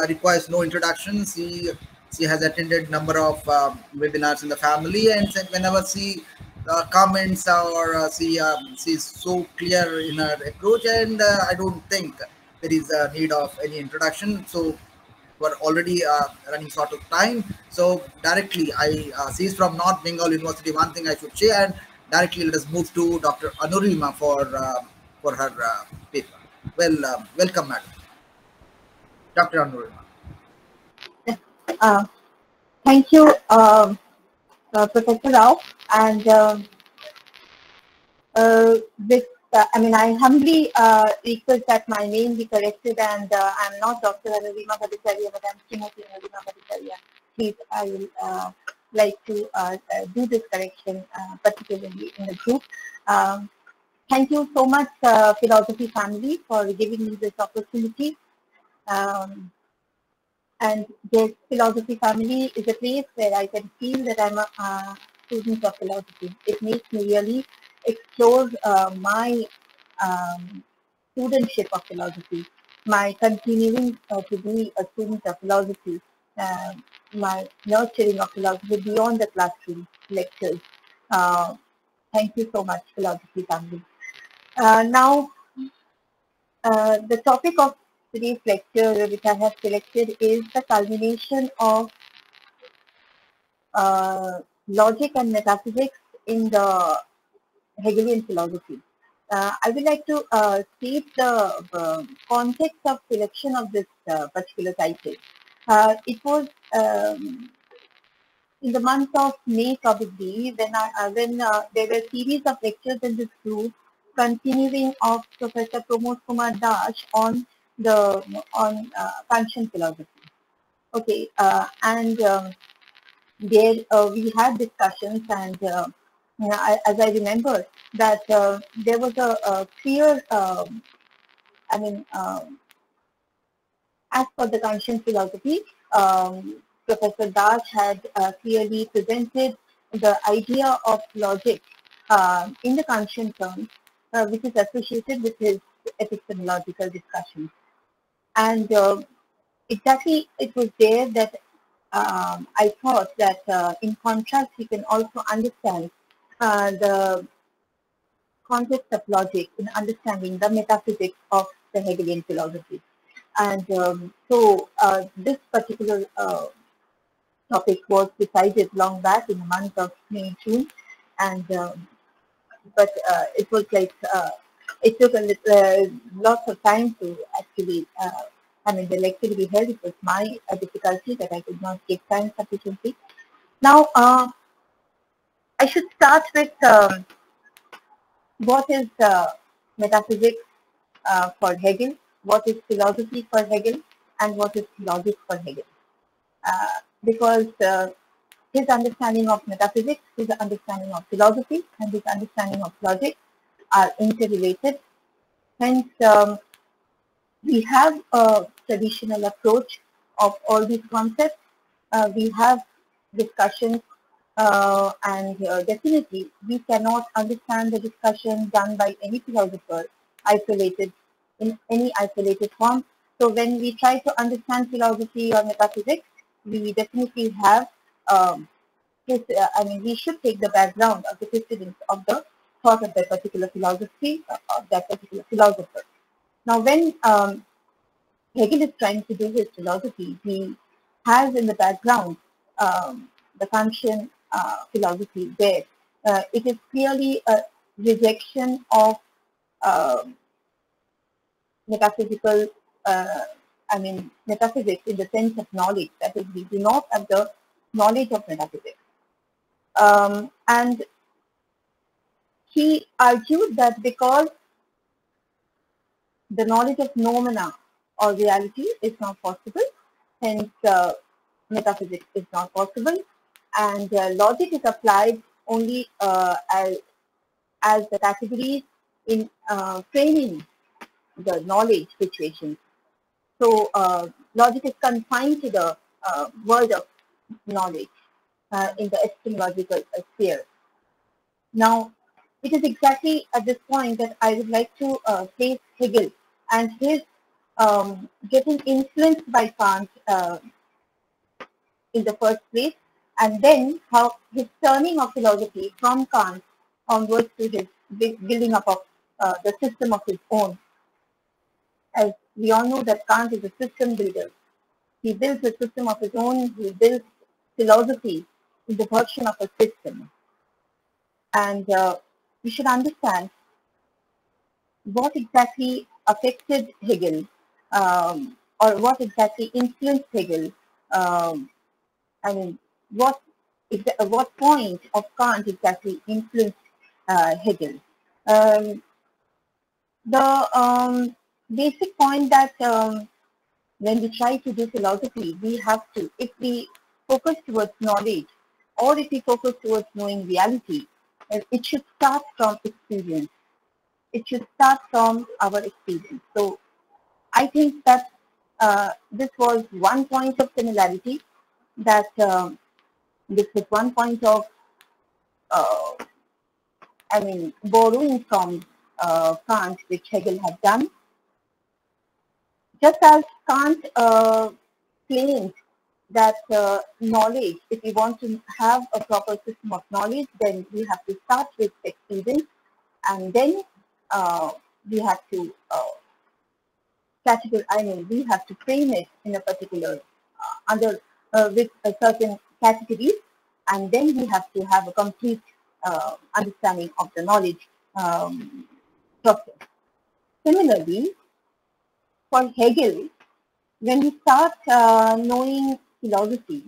requires no introduction. She has attended number of webinars in the family, and whenever she comments or she's so clear in her approach, and I don't think there is a need of any introduction. So we're already running short of time. So directly, she's from North Bengal University. One thing I should say, and directly let us move to Dr. Anureema for her paper. Well, welcome, madam. Dr. Anureema. Thank you, Professor Rao. And I humbly request that my name be corrected, and I'm not Dr. Anureema Bhattacharyya, but I'm Srimati Anureema Bhattacharyya. Please, I will like to do this correction, particularly in the group. Thank you so much, philosophy family, for giving me this opportunity. And this philosophy family is a place where I can feel that I'm a student of philosophy. It makes me really explore my studentship of philosophy, my continuing to be a student of philosophy, my nurturing of philosophy beyond the classroom lectures. Thank you so much, philosophy family. Now, the topic of today's lecture, which I have selected, is the culmination of logic and metaphysics in the Hegelian philosophy. I would like to state the context of selection of this particular title. It was in the month of May, probably, when there were a series of lectures in this group, continuing of Professor Pramod Kumar Das on function philosophy. Okay, and there we had discussions, and as I remember that there was a clear, as per the conscience philosophy, Professor Das had clearly presented the idea of logic in the conscience terms, which is associated with his epistemological discussions. And exactly it was there that I thought that in contrast we can also understand the concept of logic in understanding the metaphysics of the Hegelian philosophy. And so this particular topic was decided long back in the month of May, June, and but it was like it took lots of time to actually. The lecture we held, it was my difficulty that I could not give time sufficiently. Now, I should start with what is metaphysics for Hegel, what is philosophy for Hegel, and what is logic for Hegel. Because his understanding of metaphysics, his understanding of philosophy, and his understanding of logic are interrelated. Hence, we have a traditional approach of all these concepts. We have discussions, and definitely we cannot understand the discussion done by any philosopher isolated in any isolated form. So when we try to understand philosophy or metaphysics, we definitely have we should take the background of the precedence of the thought of that particular philosophy, of that particular philosopher. Now, when Hegel is trying to do his philosophy, he has in the background the Kantian philosophy there. It is clearly a rejection of metaphysical, metaphysics in the sense of knowledge. That is, we do not have the knowledge of metaphysics. And he argued that because the knowledge of phenomena or reality is not possible, hence metaphysics is not possible, and logic is applied only as the categories in framing the knowledge situation. So logic is confined to the world of knowledge in the epistemological sphere. Now, it is exactly at this point that I would like to place Hegel and his getting influenced by Kant in the first place, and then how his turning of philosophy from Kant onwards to his building up of the system of his own. As we all know that Kant is a system builder. He builds a system of his own. He builds philosophy in the version of a system. And we should understand what exactly affected Hegel, or what exactly influenced Hegel. I mean, what point of Kant exactly influenced Hegel? Um, the basic point that when we try to do philosophy, we have to, if we focus towards knowledge, or if we focus towards knowing reality, it should start from experience. It should start from our experience. So I think that this was one point of similarity, that this was one point of, uh, borrowing from Kant, which Hegel had done. Just as Kant claimed that knowledge, if we want to have a proper system of knowledge, then we have to start with experience, and then we have to we have to frame it in a particular under with a certain categories, and then we have to have a complete understanding of the knowledge process. Similarly, for Hegel, when we start knowing philosophy,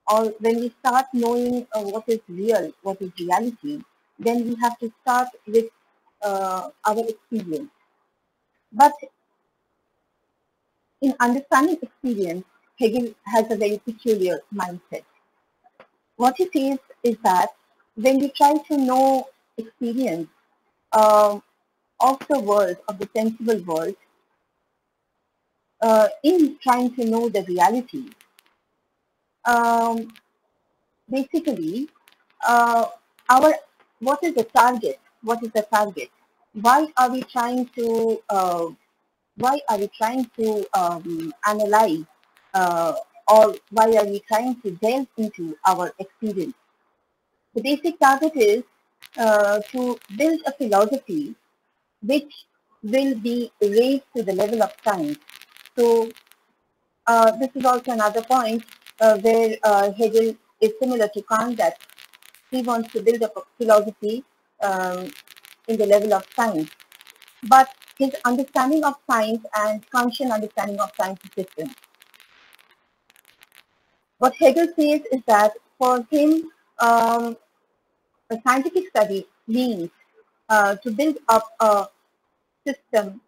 or when we start knowing what is real, what is reality, then we have to start with our experience. But in understanding experience, Hegel has a very peculiar mindset. What he says is that when we try to know experience uh, of the world, of the sensible world, in trying to know the reality, um, basically, uh, our what is the target? What is the target? Why are we trying to analyze, uh, or why are we trying to delve into our experience? The basic target is to build a philosophy which will be raised to the level of science. So this is also another point where Hegel is similar to Kant, that he wants to build up a philosophy um, in the level of science. But his understanding of science and Kantian understanding of science is different. What Hegel says is that for him, a scientific study means to build up a system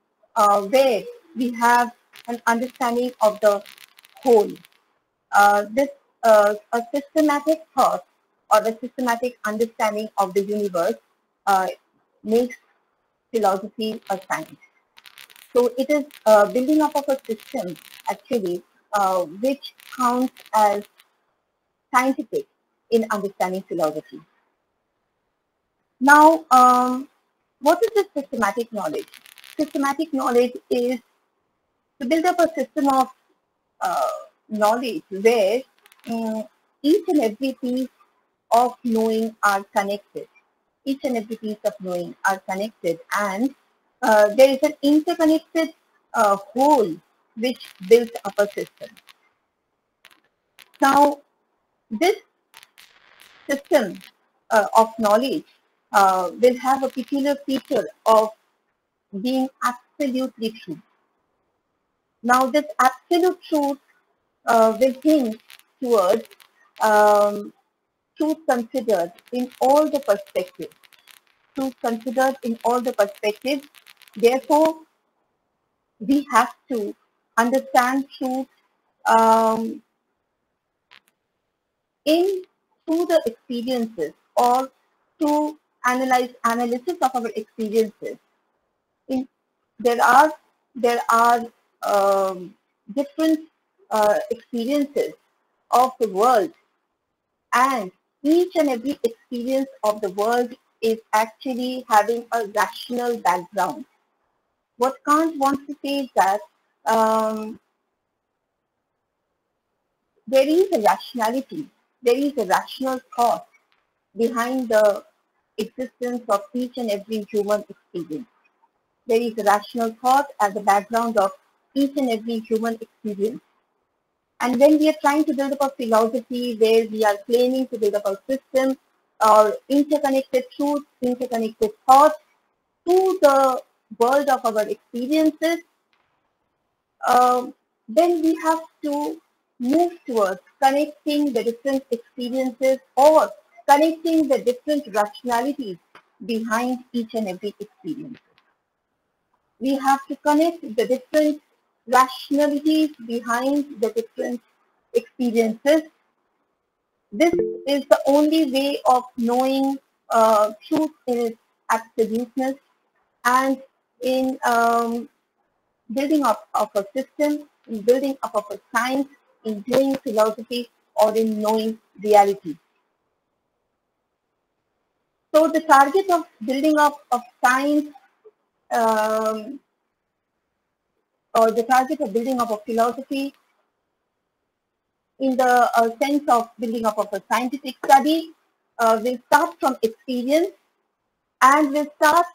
where we have an understanding of the whole. This a systematic thought or a systematic understanding of the universe makes philosophy a science. So it is building up of a system actually which counts as scientific in understanding philosophy. Now, what is this systematic knowledge? Systematic knowledge is to build up a system of uh, knowledge where each and every piece of knowing are connected. Each and every piece of knowing are connected, and there is an interconnected whole which builds up a system. Now, this system of knowledge will have a peculiar feature of being absolutely true. Now, this absolute truth will hinge towards um, truth considered in all the perspectives. Truth considered in all the perspectives. Therefore, we have to understand truth um, in through the experiences, or to analysis of our experiences. In, there are different experiences of the world, and each and every experience of the world is actually having a rational background. What Kant wants to say is that there is a rationality, there is a rational thought behind the existence of each and every human experience. There is a rational thought at the background of each and every human experience. And when we are trying to build up a philosophy where we are claiming to build up a system or interconnected truth, interconnected thought to the world of our experiences, then we have to move towards connecting the different experiences or connecting the different rationalities behind each and every experience. We have to connect the different rationalities behind the different experiences. This is the only way of knowing truth in its absoluteness, and in building up of a system, in building up of a science, in doing philosophy, or in knowing reality. So the target of building up of science or the target of building up of philosophy in the sense of building up of a scientific study will start from experience and will start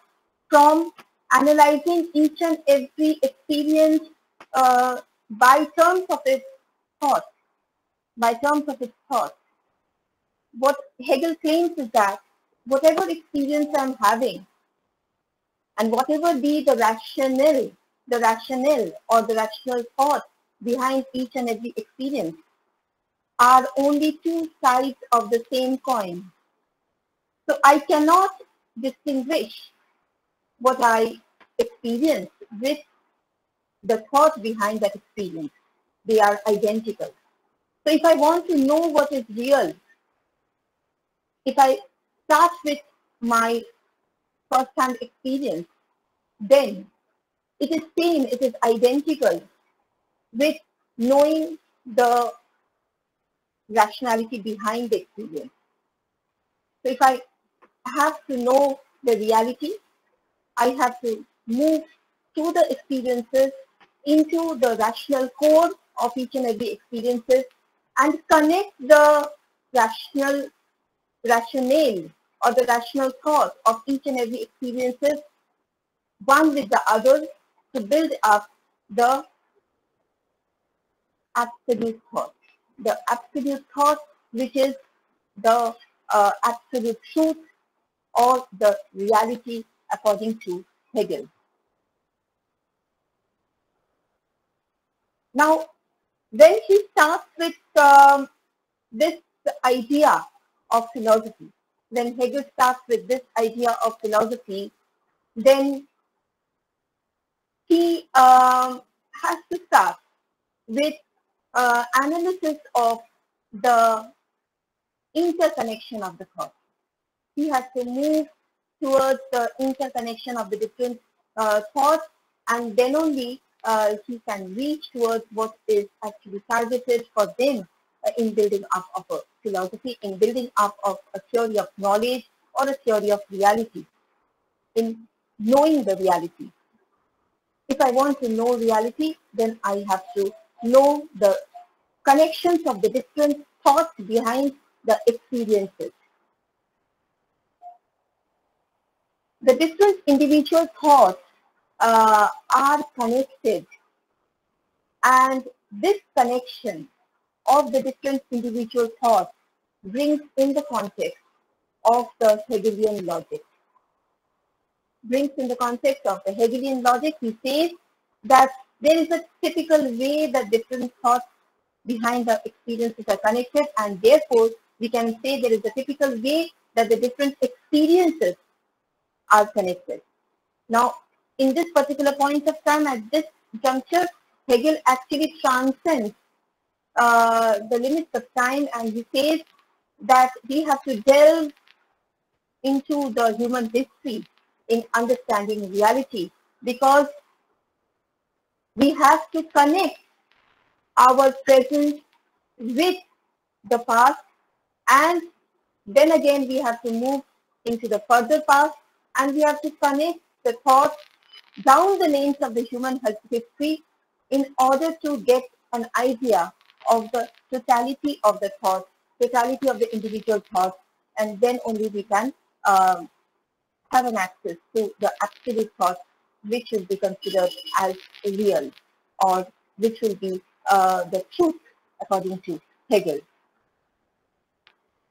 from analyzing each and every experience by terms of its thought. By terms of its thought. What Hegel claims is that whatever experience I'm having and whatever be the rationale or the rational thought behind each and every experience are only two sides of the same coin. So I cannot distinguish what I experience with the thought behind that experience. They are identical. So if I want to know what is real, if I start with my first-hand experience, then it is same, it is identical with knowing the rationality behind the experience. So if I have to know the reality, I have to move through the experiences into the rational core of each and every experiences and connect the rationale or the rational thought of each and every experiences one with the other to build up the absolute thought. The absolute thought, which is the absolute truth or the reality according to Hegel. Now, when he starts with this idea of philosophy, when Hegel starts with this idea of philosophy, then he has to start with analysis of the interconnection of the thought. He has to move towards the interconnection of the different thoughts, and then only he can reach towards what is actually targeted for them in building up of a philosophy, in building up of a theory of knowledge or a theory of reality, in knowing the reality. If I want to know reality, then I have to know the connections of the different thoughts behind the experiences. The different individual thoughts are connected, and this connection of the different individual thoughts brings in the context of the Hegelian logic. Brings in the context of the Hegelian logic, he says that there is a typical way that different thoughts behind the experiences are connected, and therefore we can say there is a typical way that the different experiences are connected. Now, in this particular point of time, at this juncture, Hegel actually transcends the limits of time, and he says that we have to delve into the human history in understanding reality, because we have to connect our present with the past, and then again we have to move into the further past, and we have to connect the thoughts down the lanes of the human history in order to get an idea of the totality of the thought, totality of the individual thought, and then only we can have an access to the absolute thought, which will be considered as real, or which will be the truth according to Hegel.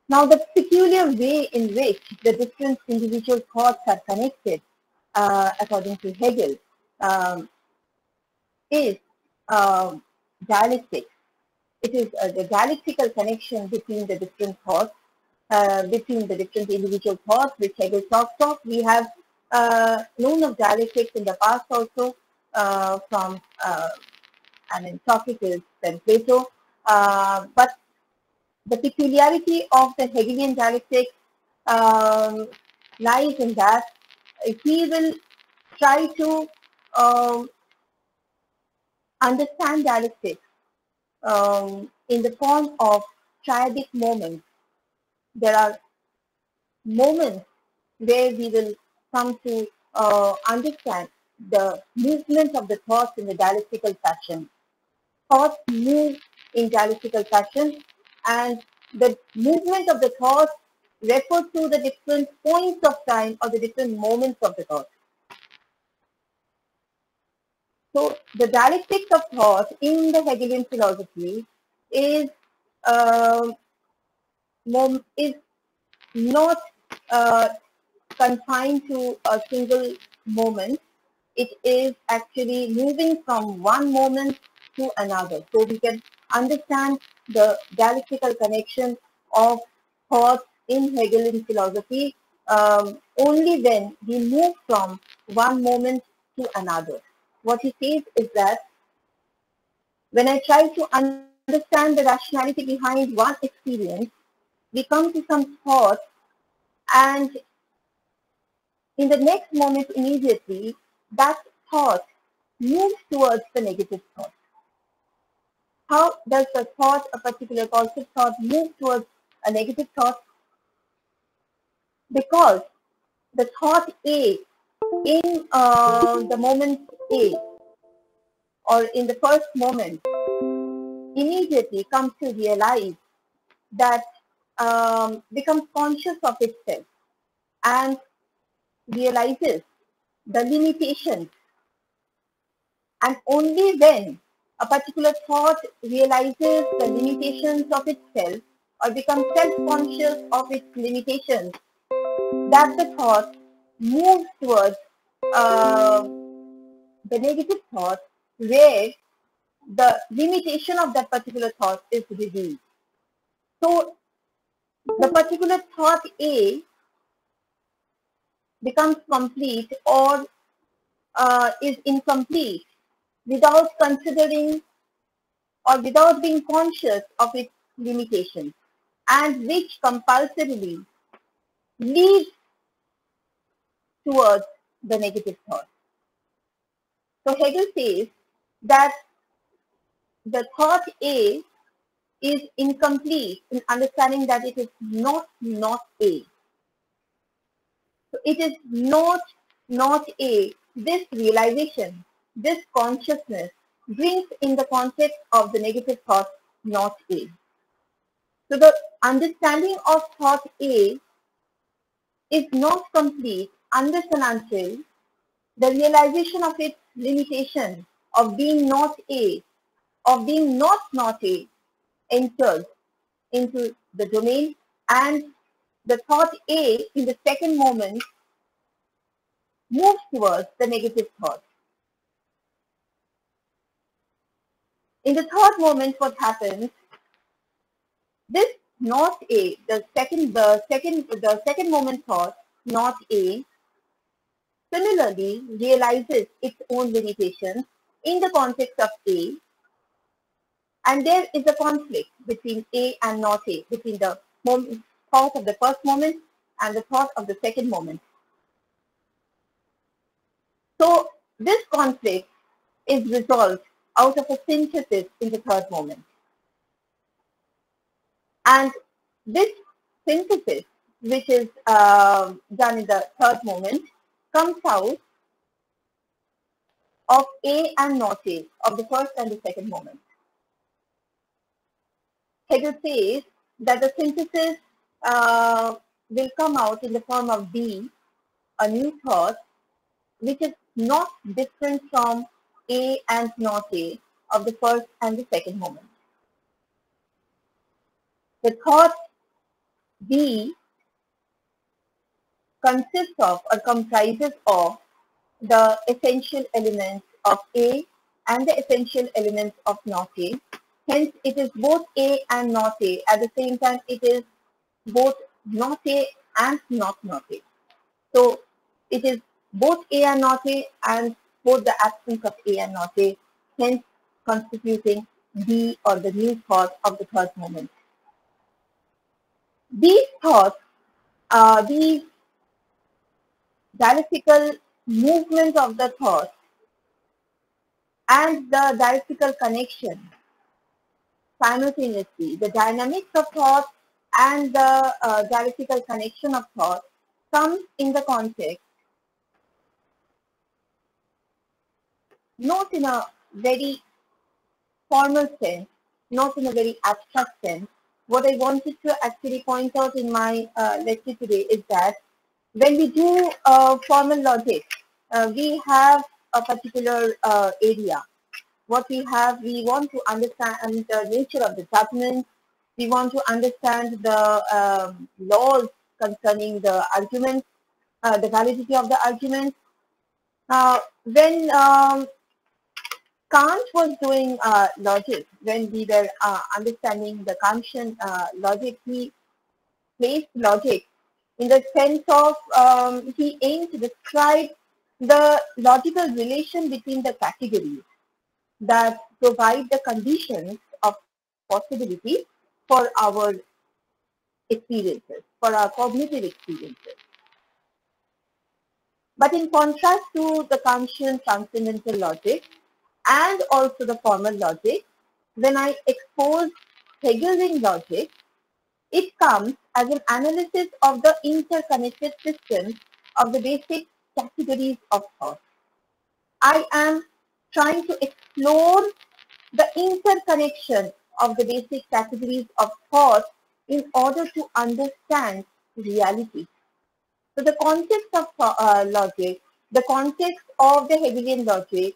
Now, the peculiar way in which the different individual thoughts are connected, according to Hegel, is dialectic. It is the dialectical connection between the different thoughts, between the different individual thoughts, which Hegel talks of. We have known of dialectics in the past also from, Socrates and Plato, but the peculiarity of the Hegelian dialectics lies in that he will try to understand dialectics in the form of triadic moments. There are moments where we will come to understand the movement of the thoughts in the dialectical fashion. Thoughts move in dialectical fashion, and the movement of the thoughts refer to the different points of time or the different moments of the thought. So the dialectics of thought in the Hegelian philosophy is is not confined to a single moment. It is actually moving from one moment to another. So we can understand the dialectical connection of thought in Hegelian philosophy only when we move from one moment to another. What he says is that when I try to understand the rationality behind one experience, we come to some thought, and in the next moment immediately, that thought moves towards the negative thought. How does the thought, a particular positive thought, move towards a negative thought? Because the thought A in the moment A, or in the first moment, immediately comes to realize that becomes conscious of itself and realizes the limitations. And only when a particular thought realizes the limitations of itself or becomes self-conscious of its limitations, that the thought moves towards the negative thought, where the limitation of that particular thought is revealed. So the particular thought A becomes complete or is incomplete without considering or without being conscious of its limitations, and which compulsorily leads towards the negative thought. So Hegel says that the thought A is incomplete in understanding that it is not A. So it is not A. This realization, this consciousness brings in the context of the negative thought not A. So the understanding of thought A is not complete unless and until the realization of its limitation of being not A, of being not A, enters into the domain, and the thought A in the second moment moves towards the negative thought. In the third moment, what happens? This not A, the second moment thought, not A, similarly realizes its own limitations in the context of A, and there is a conflict between A and not A, between the thought of the first moment and the thought of the second moment. So this conflict is resolved out of a synthesis in the third moment. And this synthesis, which is done in the third moment, comes out of A and not A, of the first and the second moment. Hegel says that the synthesis will come out in the form of B, a new thought, which is not different from A and not A of the first and the second moment. The thought B consists of or comprises of the essential elements of A and the essential elements of not A. Hence, it is both A and not A. At the same time, it is both not A and not A. So, it is both A and not A and both the absence of A and not A, hence constituting B or the new thought of the third moment. These thoughts, these dialectical movements of the thought and the dialectical connection simultaneously, the dynamics of thought and the dialectical connection of thought comes in the context not in a very formal sense, not in a very abstract sense. What I wanted to actually point out in my lecture today is that when we do formal logic, we have a particular area. What we have, we want to understand the nature of the judgment. We want to understand the laws concerning the arguments, the validity of the arguments. When Kant was doing logic, when we were understanding the Kantian logic, he placed logic in the sense of he aimed to describe the logical relation between the categories that provide the conditions of possibility for our experiences, for our cognitive experiences. But in contrast to the Kantian transcendental logic and also the formal logic, when I expose Hegelian logic, it comes as an analysis of the interconnected systems of the basic categories of thought. I am trying to explore the interconnection of the basic categories of thought in order to understand reality. So the context of logic, the context of the Hegelian logic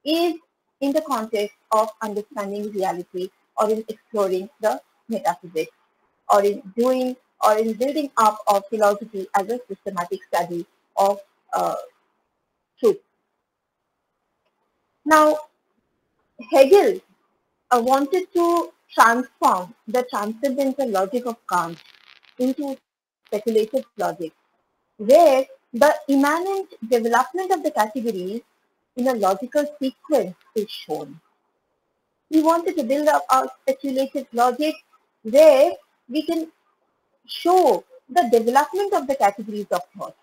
is in the context of understanding reality or in exploring the metaphysics or in doing or in building up of philosophy as a systematic study of truth. Now, Hegel wanted to transform the transcendental logic of Kant into speculative logic, where the immanent development of the categories in a logical sequence is shown. We wanted to build up our speculative logic where we can show the development of the categories of thought.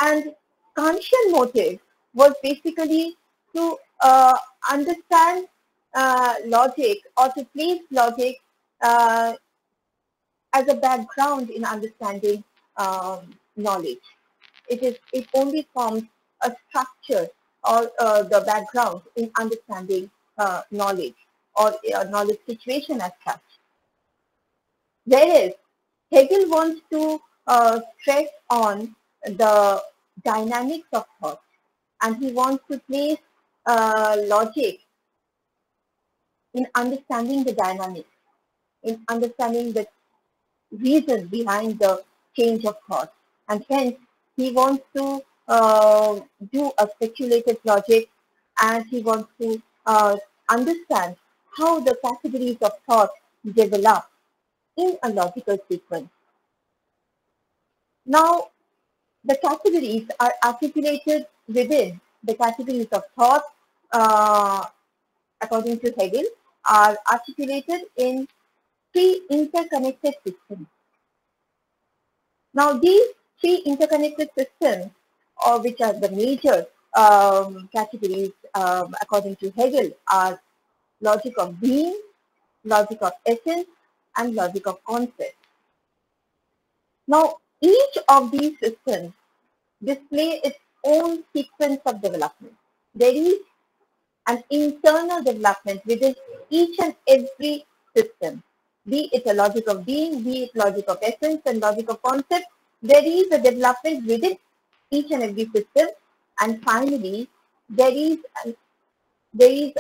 And Kantian motive was basically to understand logic or to place logic as a background in understanding knowledge. It only forms a structure or the background in understanding knowledge or knowledge situation as such. Whereas Hegel wants to stress on the dynamics of thought, and he wants to place logic in understanding the dynamics, in understanding the reason behind the change of thought. And hence, he wants to do a speculative logic, and he wants to understand how the categories of thought develop in a logical sequence. Now, the categories are articulated within the categories of thought, according to Hegel, are articulated in three interconnected systems. Now, these three interconnected systems, or which are the major categories according to Hegel, are logic of being, logic of essence, and logic of concept. Now, each of these systems display its own sequence of development. There is an internal development within each and every system, be it a logic of being, be it logic of essence and logic of concept. There is a development within each and every system, and finally there is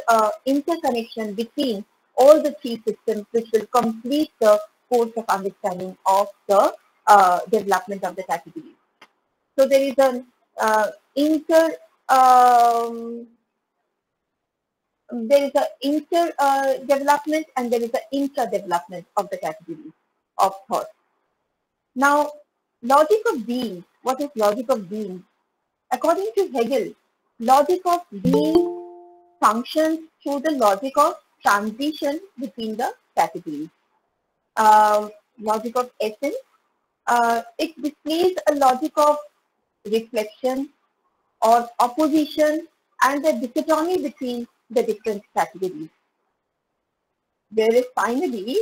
a interconnection between all the three systems, which will complete the course of understanding of the development of the categories. So there is an um, development and there is an intra-development of the categories of thought. Now, logic of being. What is logic of being? According to Hegel, logic of being functions through the logic of transition between the categories. Logic of essence, it displays a logic of reflection or opposition and the dichotomy between the different categories. Whereas finally,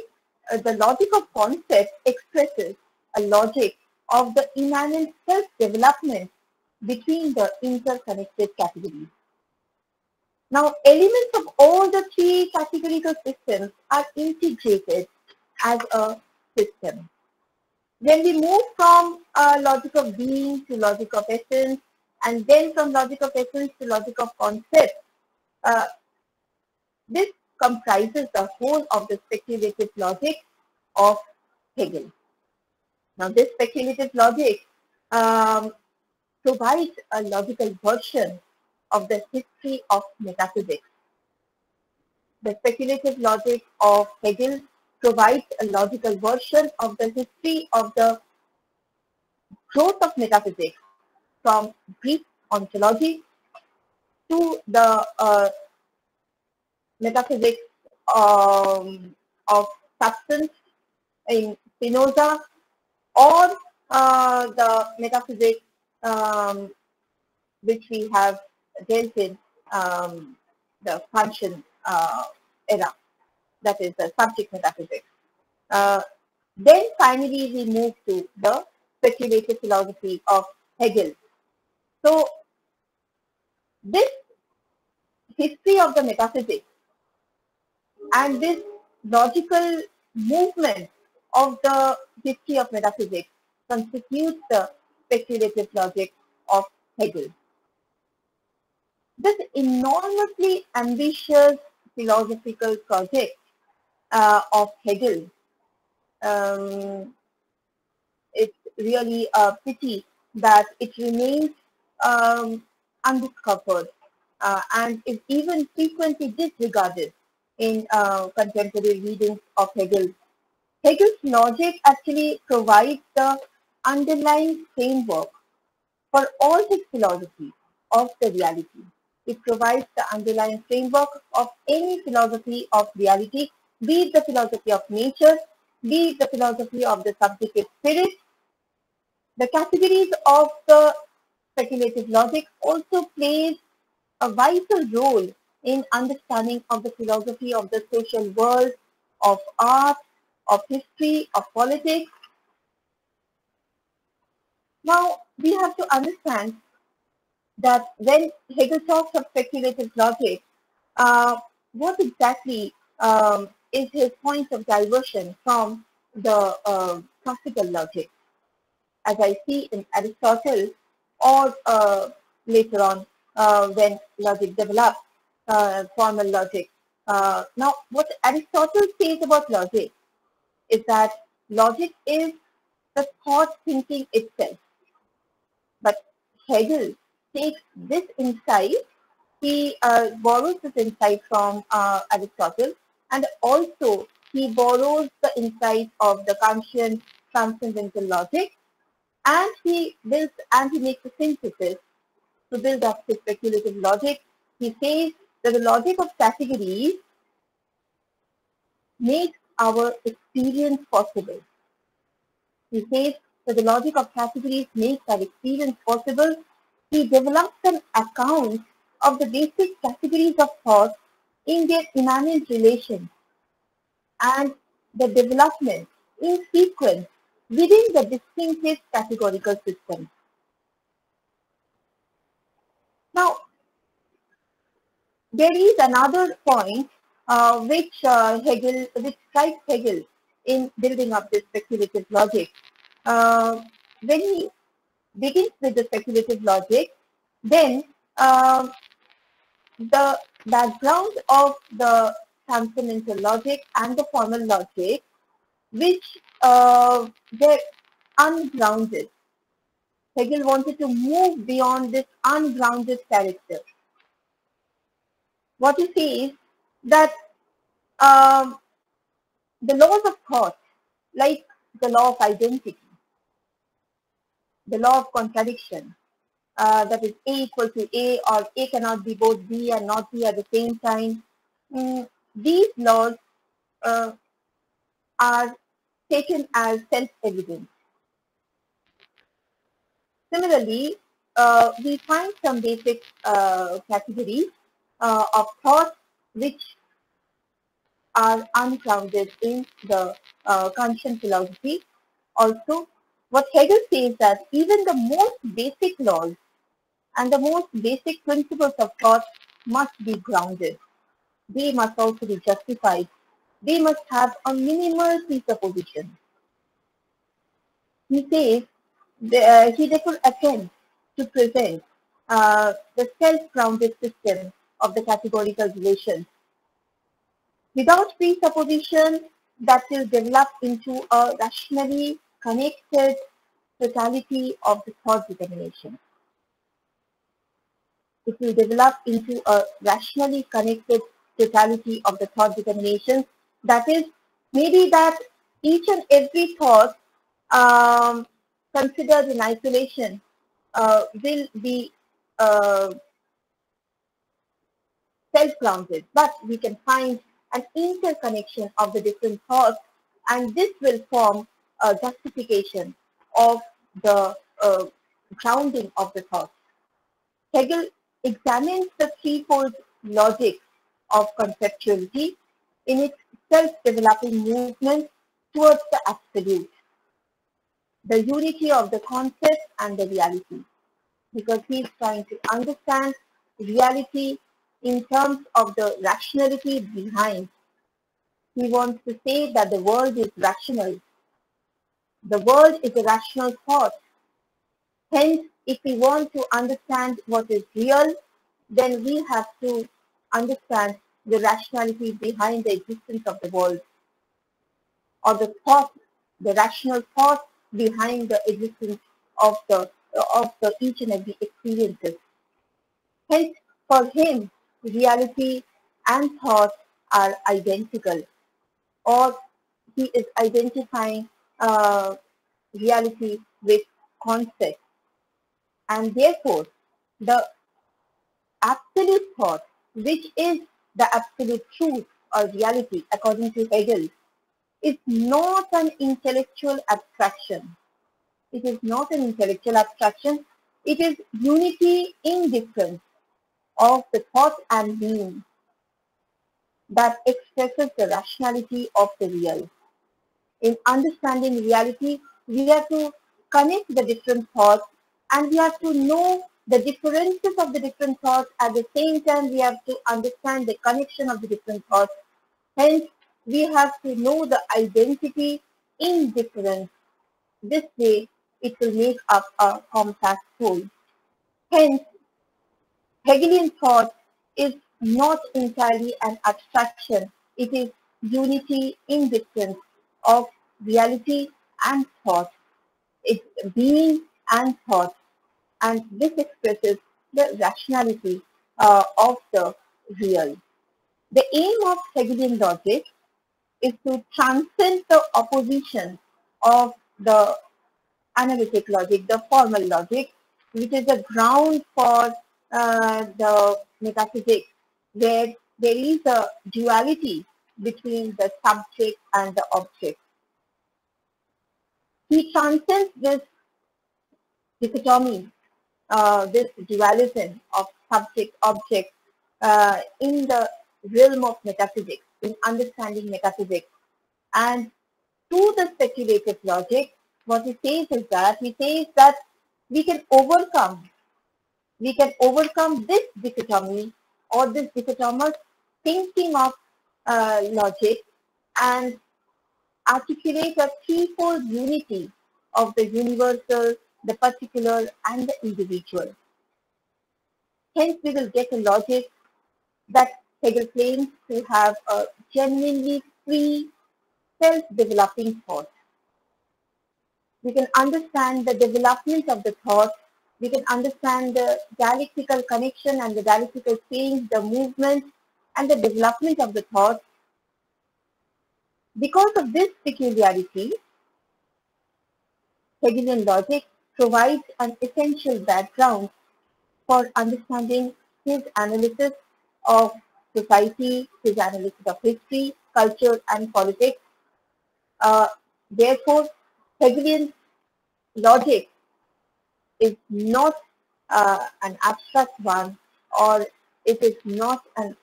the logic of concept expresses a logic of the immanent self-development between the interconnected categories. Now, elements of all the three categorical systems are integrated as a system. When we move from logic of being to logic of essence, and then from logic of essence to logic of concept, this comprises the whole of the speculative logic of Hegel. Now, this speculative logic provides a logical version of the history of metaphysics. The speculative logic of Hegel provides a logical version of the history of the growth of metaphysics from Greek ontology to the metaphysics of substance in Spinoza, or the metaphysics which we have dealt in the function era, that is the subject metaphysics. Then finally we move to the speculative philosophy of Hegel. So this history of the metaphysics and this logical movement of the history of metaphysics constitutes the speculative logic of Hegel. This enormously ambitious philosophical project of Hegel, it's really a pity that it remains undiscovered and is even frequently disregarded in contemporary readings of Hegel. Hegel's logic actually provides the underlying framework for all his philosophy of the reality. It provides the underlying framework of any philosophy of reality, be it the philosophy of nature, be it the philosophy of the subjective spirit. The categories of the speculative logic also plays a vital role in understanding of the philosophy of the social world, of art, of history, of politics. Now, we have to understand that when Hegel talks of speculative logic, what exactly is his point of diversion from the classical logic? As I see in Aristotle, or later on when logic developed, formal logic. Now, what Aristotle says about logic is that logic is the thought thinking itself. But Hegel takes this insight, he borrows this insight from Aristotle, and also he borrows the insight of the Kantian transcendental logic, and he builds and he makes a synthesis to build up his speculative logic. He says that the logic of categories makes our experience possible. He says that the logic of categories makes our experience possible. He develops an account of the basic categories of thought in their immanent relations and the development in sequence within the distinctive categorical system. Now, there is another point which strikes Hegel in building up this speculative logic. When he begins with the speculative logic, then the background of the transcendental logic and the formal logic, which they're ungrounded. Hegel wanted to move beyond this ungrounded character. What he says that um, the laws of thought, like the law of identity, the law of contradiction, that is A equal to A, or A cannot be both B and not B at the same time. These laws uh, are taken as self-evident. Similarly, we find some basic categories of thought which are ungrounded in the Kantian philosophy. Also, what Hegel says that even the most basic laws and the most basic principles of thought must be grounded. They must also be justified. They must have a minimal presupposition. He says he therefore attempts to present the self-grounded system of the categorical relations without presupposition that will develop into a rationally connected totality of the thought determination. It will develop into a rationally connected totality of the thought determinations. That is, maybe that each and every thought considered in isolation will be self-grounded, but we can find an interconnection of the different thoughts, and this will form a justification of the grounding of the thoughts. Hegel examines the threefold logic of conceptuality in its self-developing movement towards the absolute, the unity of the concept and the reality, because he is trying to understand reality in terms of the rationality behind. He wants to say that the world is rational. The world is a rational thought. Hence, if we want to understand what is real, then we have to understand the rationality behind the existence of the world, or the thought, the rational thought behind the existence of the each and every experiences. Hence, for him, reality and thought are identical, or he is identifying reality with concept. And therefore, the absolute thought, which is the absolute truth or reality, according to Hegel, is not an intellectual abstraction. It is not an intellectual abstraction. It is unity in difference of the thought and being that expresses the rationality of the real. In understanding reality, we have to connect the different thoughts, and we have to know the differences of the different thoughts. At the same time, we have to understand the connection of the different thoughts. Hence, we have to know the identity in difference. This way, it will make up a compact whole. Hence, Hegelian thought is not entirely an abstraction. It is unity in difference of reality and thought. It's being and thought. And this expresses the rationality of the real. The aim of Hegelian logic is to transcend the opposition of the analytic logic, the formal logic, which is the ground for the metaphysics, where there is a duality between the subject and the object. He transcends this dichotomy, this dualism of subject-object in the realm of metaphysics, in understanding metaphysics. And to the speculative logic, what he says is that we can overcome we can overcome this dichotomy or this dichotomous thinking of logic and articulate a threefold unity of the universal, the particular, and the individual. Hence, we will get a logic that Hegel claims to have a genuinely free, self-developing thought. We can understand the development of the thought. We can understand the dialectical connection and the dialectical change, the movement and the development of the thought. Because of this peculiarity, Hegelian logic provides an essential background for understanding his analysis of society, his analysis of history, culture, and politics. Therefore, Hegelian logic is not an abstract one, or it is not an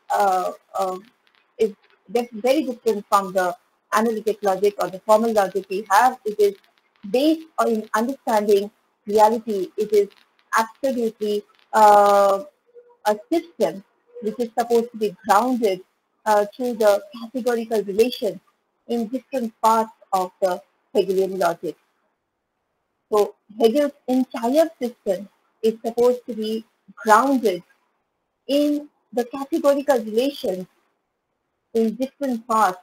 is very different from the analytic logic or the formal logic we have. It is based on understanding reality. It is absolutely a system which is supposed to be grounded through the categorical relations in different parts of the Hegelian logic. So Hegel's entire system is supposed to be grounded in the categorical relations in different parts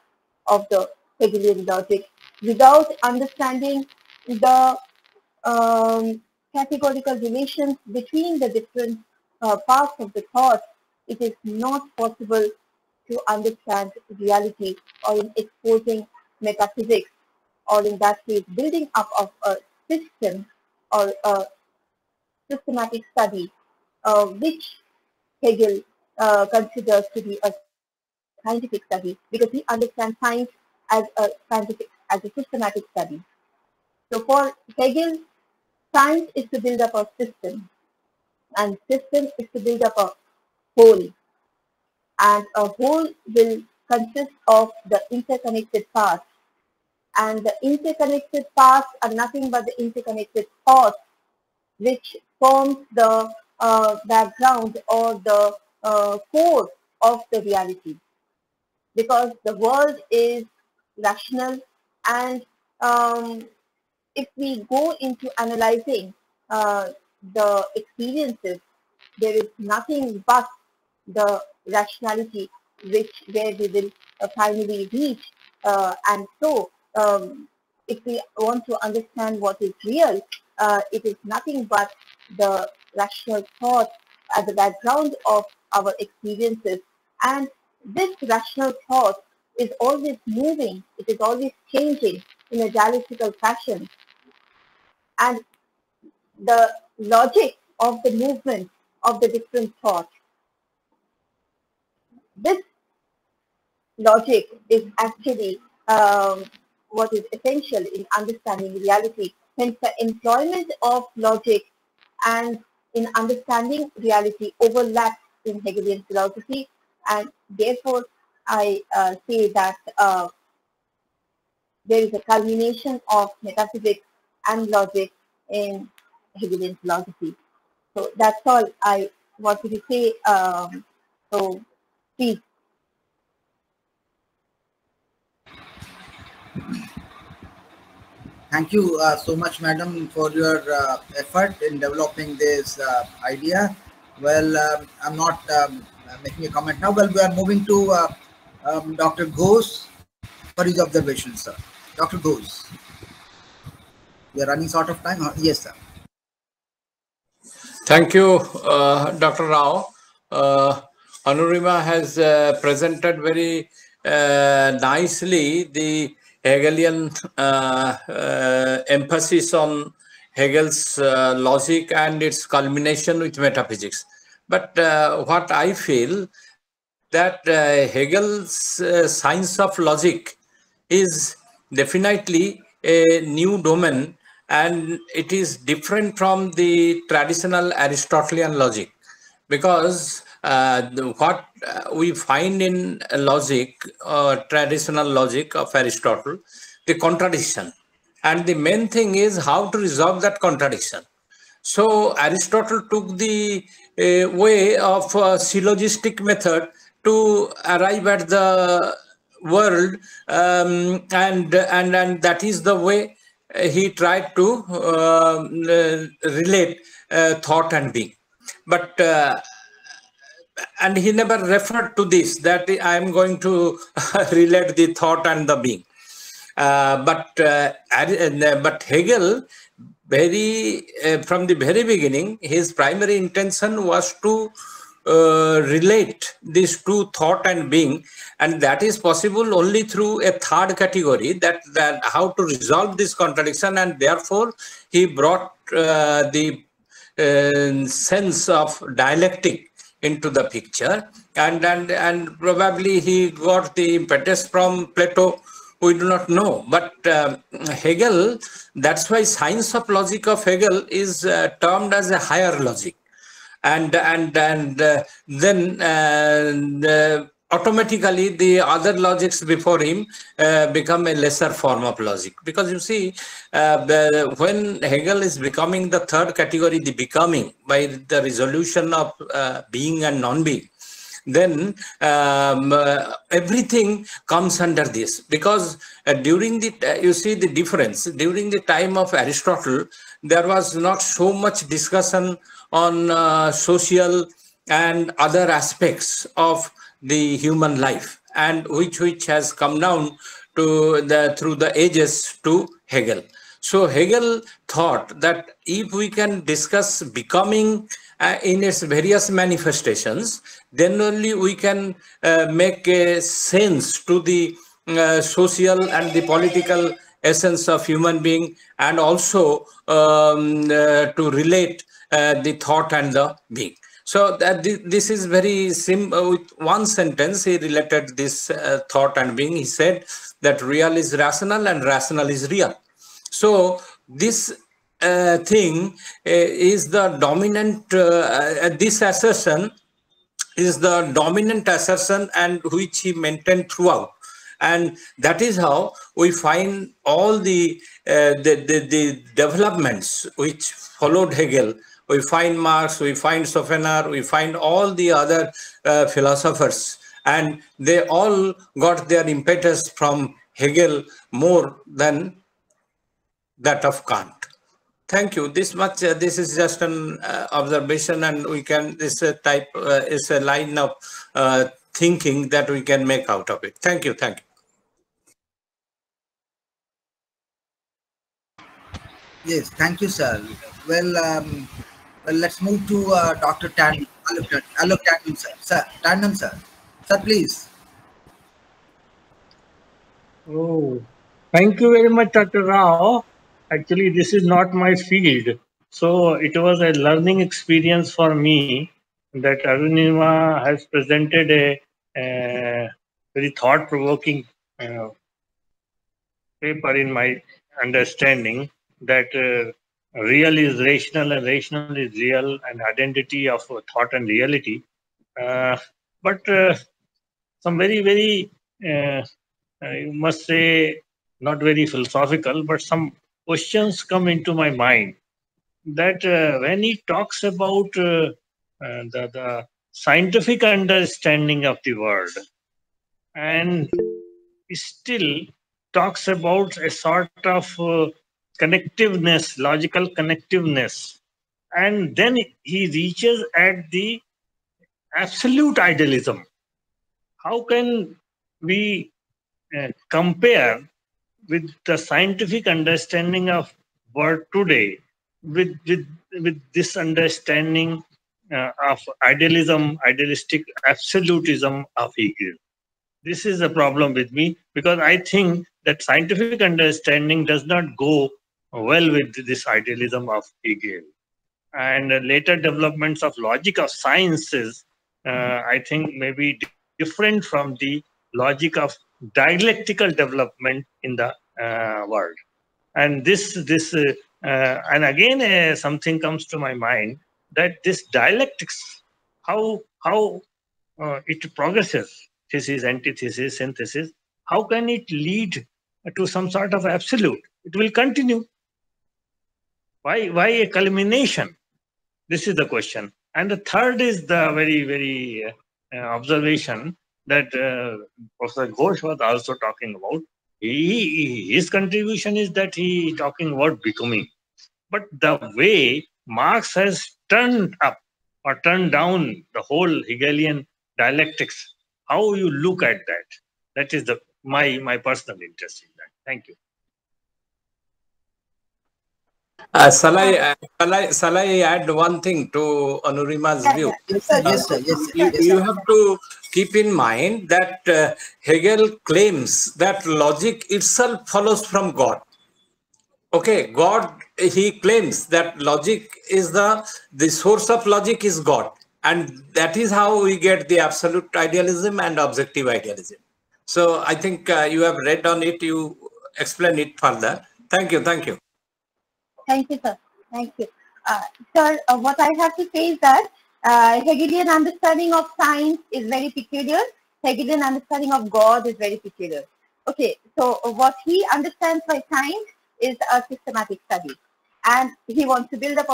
of the Hegelian logic. Without understanding the categorical relations between the different parts of the thought, it is not possible to understand reality, or in exposing metaphysics, or in that case building up of a system or a systematic study, which Hegel considers to be a scientific study, because he understands science as a scientific, as a systematic study. So for Hegel, science is to build up a system, and system is to build up a whole, and a whole will consist of the interconnected parts, and the interconnected parts are nothing but the interconnected thoughts, which forms the background or the core of the reality. Because the world is rational, and if we go into analyzing the experiences, there is nothing but the rationality where we will finally reach. And so, if we want to understand what is real, it is nothing but the rational thought at the background of our experiences. And this rational thought is always moving, it is always changing in a dialectical fashion. And the logic of the movement of the different thoughts, this logic is actually what is essential in understanding reality. Hence, the employment of logic and in understanding reality overlaps in Hegelian philosophy, and therefore I say that there is a culmination of metaphysics and logic in Hegelian philosophy. So that's all I wanted to say. So please. Thank you so much, madam, for your effort in developing this idea. Well, I'm not making a comment now. Well, we are moving to Dr. Ghosh for his observations, sir. Dr. Ghosh. We are running short of time. Yes, sir. Thank you, Dr. Rao. Anureema has presented very nicely the Hegelian emphasis on Hegel's logic and its culmination with metaphysics. But what I feel that Hegel's science of logic is definitely a new domain, and it is different from the traditional Aristotelian logic, because what we find in logic, traditional logic of Aristotle, the contradiction, and the main thing is how to resolve that contradiction. So Aristotle took the a way of syllogistic method to arrive at the world, and that is the way he tried to relate thought and being. But and he never referred to this, that I am going to relate the thought and the being. But Hegel, from the very beginning, his primary intention was to relate these two, thought and being, and that is possible only through a third category, that how to resolve this contradiction, and therefore he brought the sense of dialectic into the picture, and probably he got the impetus from Plato. We do not know, but Hegel, that's why science of logic of Hegel is termed as a higher logic, and then automatically the other logics before him become a lesser form of logic. Because you see, when Hegel is becoming the third category, the becoming, by the resolution of being and non-being, then everything comes under this. Because during the, you see the difference, during the time of Aristotle, there was not so much discussion on social and other aspects of the human life, and which has come down to through the ages to Hegel. So Hegel thought that if we can discuss becoming in its various manifestations, then only we can make a sense to the social and the political essence of human being, and also to relate the thought and the being. So that this is very simple. With one sentence, he related this thought and being. He said that real is rational and rational is real. So this thing is the dominant, this assertion is the dominant assertion, and which he maintained throughout. And that is how we find all the developments which followed Hegel. We find Marx, we find Schopenhauer, we find all the other philosophers, and they all got their impetus from Hegel more than that of Kant. Thank you. This much. This is just an observation, and we can. This type is a line of thinking that we can make out of it. Thank you. Thank you. Yes, thank you, sir. Well, let's move to Dr. Tandem. Alok Tandem, sir. Tandem, sir. Sir, please. Oh, thank you very much, Dr. Rao. Actually, this is not my field. So it was a learning experience for me that Anureema has presented a very thought-provoking paper in my understanding, that real is rational and rational is real, and identity of thought and reality. But some very, very, you must say, not very philosophical, but some questions come into my mind. That when he talks about the scientific understanding of the world, and he still talks about a sort of connectiveness, logical connectiveness, and then he reaches at the absolute idealism. How can we compare with the scientific understanding of world today with this understanding of idealism, idealistic absolutism of Hegel? This is a problem with me, because I think that scientific understanding does not go well with this idealism of Hegel. And later developments of logic of sciences, I think, may be different from the logic of dialectical development in the world. And and again, something comes to my mind, that this dialectics, how it progresses, thesis, antithesis, synthesis, how can it lead to some sort of absolute? It will continue. Why a culmination? This is the question. And the third is the very observation that Professor Ghosh was also talking about. His contribution is that he talking about becoming. But the way Marx has turned up or turned down the whole Hegelian dialectics, how you look at that is my personal interest in that. Thank you. Shall I add one thing to Anureema's view? Yes, sir. Yes, sir. Yes, sir. Yes, You sir. have to keep in mind that Hegel claims that logic itself follows from God. Okay, God, he claims that logic is the source of logic is God. And that is how we get the absolute idealism and objective idealism. So I think you have read on it, you explain it further. Thank you, thank you. Thank you, sir. Thank you. Sir, what I have to say is that Hegelian understanding of science is very peculiar. Hegelian understanding of God is very peculiar. Okay, so what he understands by science is a systematic study. And he wants to build up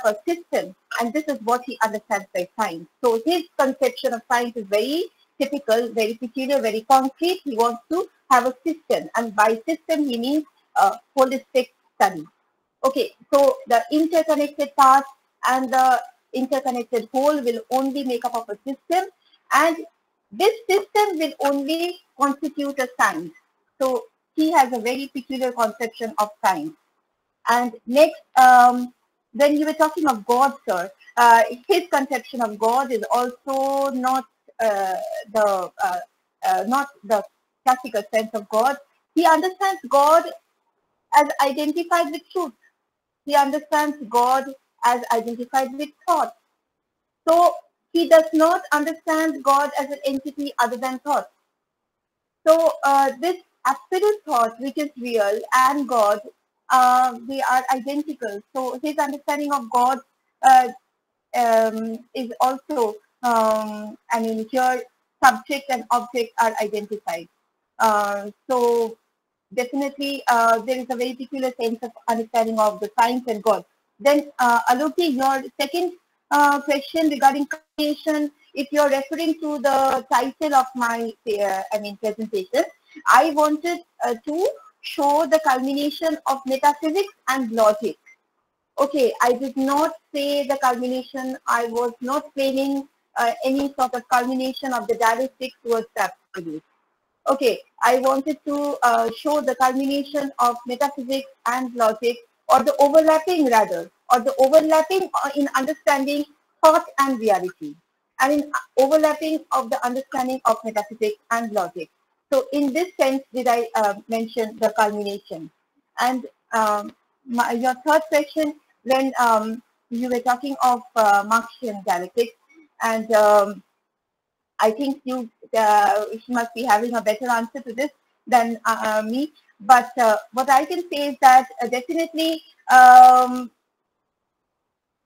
a system, and this is what he understands by science. So his conception of science is very typical, very peculiar, very concrete. He wants to have a system, and by system he means a holistic study. Okay, so the interconnected parts and the interconnected whole will only make up of a system, and this system will only constitute a science. So he has a very peculiar conception of science. And next, when you were talking of God, sir, his conception of God is also not not the classical sense of God. He understands God as identified with truth. He understands God as identified with thought. So he does not understand God as an entity other than thought. So this absolute thought, which is real, and God, they are identical. So his understanding of God is also, I mean, here subject and object are identified. So definitely there is a very peculiar sense of understanding of the science and God. Then Aloki, your second question regarding culmination, if you're referring to the title of my presentation, I wanted to show the culmination of metaphysics and logic. Okay, I did not say the culmination. I was not claiming any sort of culmination of the dialectic towards the absolute. Okay, I wanted to show the culmination of metaphysics and logic, or the overlapping rather, or the overlapping in understanding thought and reality, and in overlapping of the understanding of metaphysics and logic. So in this sense did I mention the culmination. And your third question, when you were talking of Marxian dialectics, and I think you must be having a better answer to this than me. But what I can say is that definitely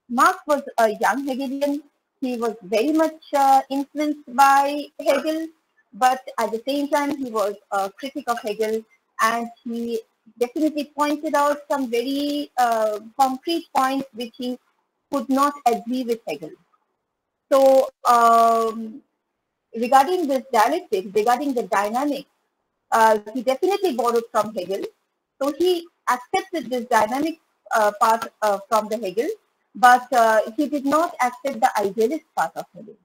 Marx was a young Hegelian. He was very much influenced by Hegel, but at the same time he was a critic of Hegel, and he definitely pointed out some very concrete points which he could not agree with Hegel. So regarding this dialectic, regarding the dynamic, he definitely borrowed from Hegel. So he accepted this dynamic part from the Hegel, but he did not accept the idealist part of Hegel.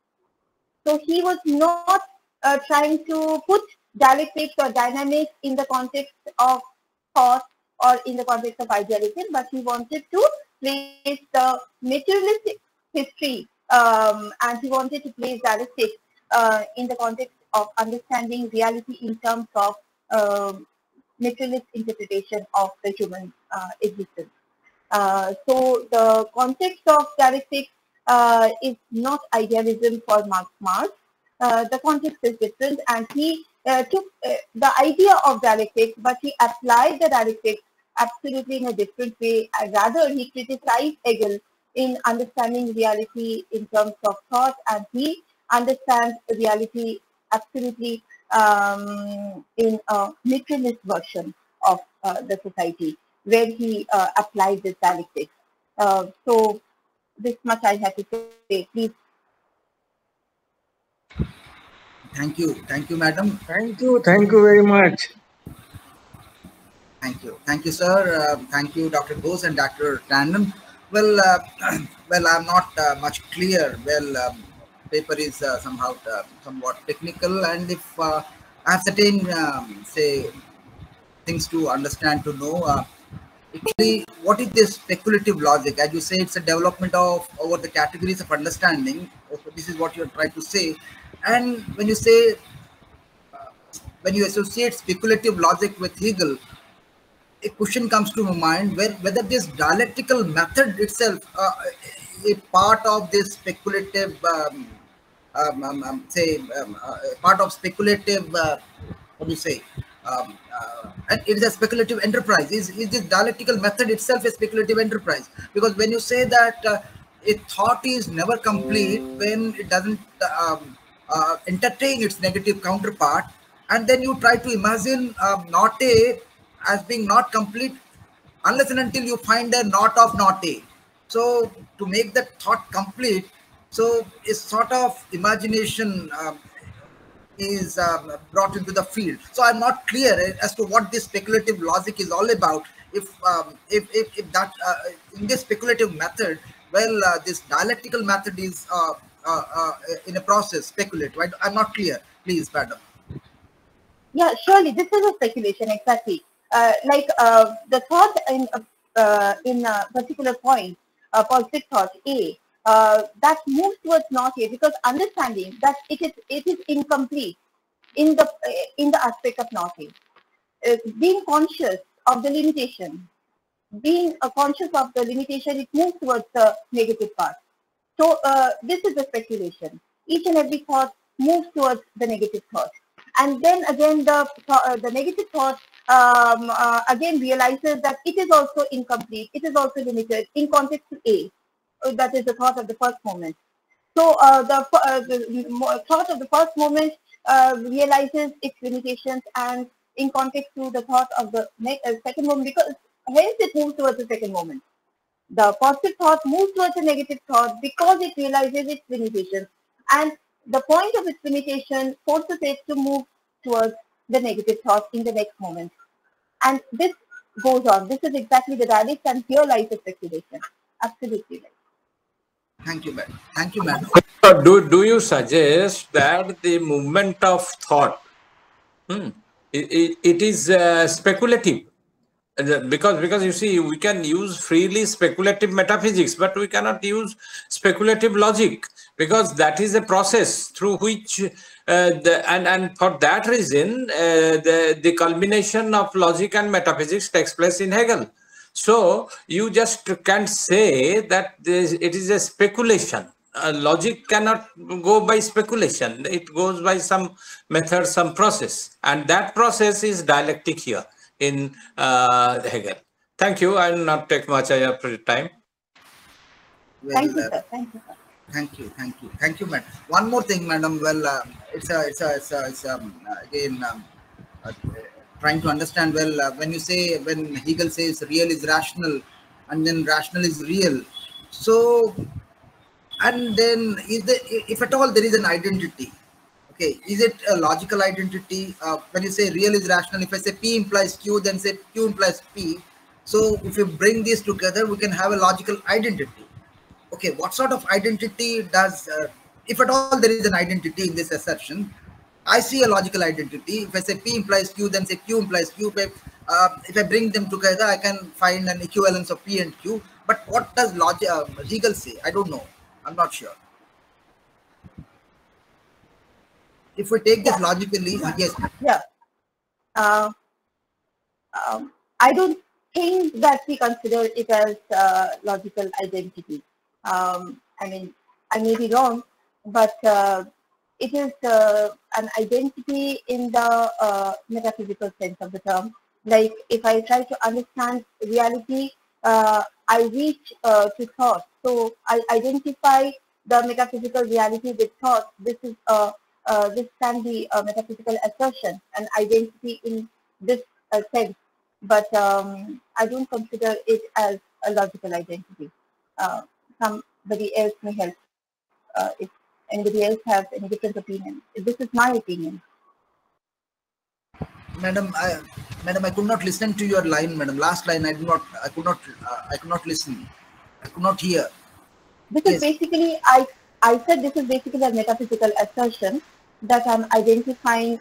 So he was not trying to put dialectics or dynamics in the context of thought or in the context of idealism, but he wanted to place the materialistic history and he wanted to place dialectics in the context of understanding reality in terms of materialist interpretation of the human existence. So the context of dialectics is not idealism for Marx. The context is different, and he took the idea of dialectics, but he applied the dialectics absolutely in a different way. Rather, he criticized Hegel in understanding reality in terms of thought, and he understands reality absolutely in a materialist version of the society, where he applied this dialectics. So this much I have to say. Please. Thank you, madam. Thank you very much. Thank you, sir. Thank you, Dr. Bose and Dr. Tandon. Well, well, I'm not much clear. Well, paper is somehow somewhat technical, and if I have certain say things to understand to know. Actually, what is this speculative logic? As you say, it's a development of over the categories of understanding. Okay, this is what you're trying to say. And when you say, when you associate speculative logic with Hegel, a question comes to my mind whether this dialectical method itself a part of this speculative part of speculative what do you say and it is a speculative enterprise. Is this dialectical method itself a speculative enterprise? Because when you say that a thought is never complete when it doesn't entertain its negative counterpart, and then you try to imagine not a as being not complete unless and until you find a not of not a. So to make that thought complete, so a sort of imagination is brought into the field. So I'm not clear as to what this speculative logic is all about. If that in this speculative method, well, this dialectical method is in a process speculative. I'm not clear. Please, madam. Yeah, surely this is a speculation exactly. The thought in a particular point, positive thought A, that moves towards not A, because understanding that it is incomplete in the aspect of not A. Being conscious of the limitation, it moves towards the negative part. So this is the speculation. Each and every thought moves towards the negative thought. And then again, the negative thought again realizes that it is also incomplete, it is also limited in context to A. That is the thought of the first moment. So the thought of the first moment realizes its limitations, and in context to the thought of the second moment, because hence it moves towards the second moment. The positive thought moves towards a negative thought because it realizes its limitations, and the point of its limitation forces it to move towards the negative thought in the next moment. And this goes on. This is exactly the dialectic, and here lies the speculation. Absolutely right. Thank you, madam. Thank you, madam. Do you suggest that the movement of thought, it is speculative? Because you see, we can use freely speculative metaphysics, but we cannot use speculative logic, because that is a process through which and for that reason the culmination of logic and metaphysics takes place in Hegel. So you just can't say that it is a speculation. Logic cannot go by speculation. It goes by some method, some process, and that process is dialectic here in Hegel. Thank you. I will not take much of your time. Well, thank you, sir. Thank you, sir. Thank you, madam. One more thing, madam. Well, again trying to understand. Well, when you say, when Hegel says real is rational, and then rational is real, so and then if at all there is an identity, okay, is it a logical identity? When you say real is rational, if I say P implies Q, then say Q implies P. So if you bring these together, we can have a logical identity. Okay, what sort of identity does, if at all there is an identity in this assertion, I see a logical identity. If I say P implies Q, then say Q implies Q. If I bring them together, I can find an equivalence of P and Q. But what does Hegel say? I don't know. I'm not sure. If we take this logically, yes. Yeah. I don't think that we consider it as logical identity. I mean, I may be wrong, but it is an identity in the metaphysical sense of the term. Like, if I try to understand reality, I reach to thought. So I identify the metaphysical reality with thought. This can be a metaphysical assertion, an identity in this sense. But I don't consider it as a logical identity. somebody else may help if anybody else has any different opinion. This is my opinion. Madam, I could not listen to your line, madam. Last line, I could not listen. I could not hear. This Yes. is basically, I said this is basically a metaphysical assertion that I'm identifying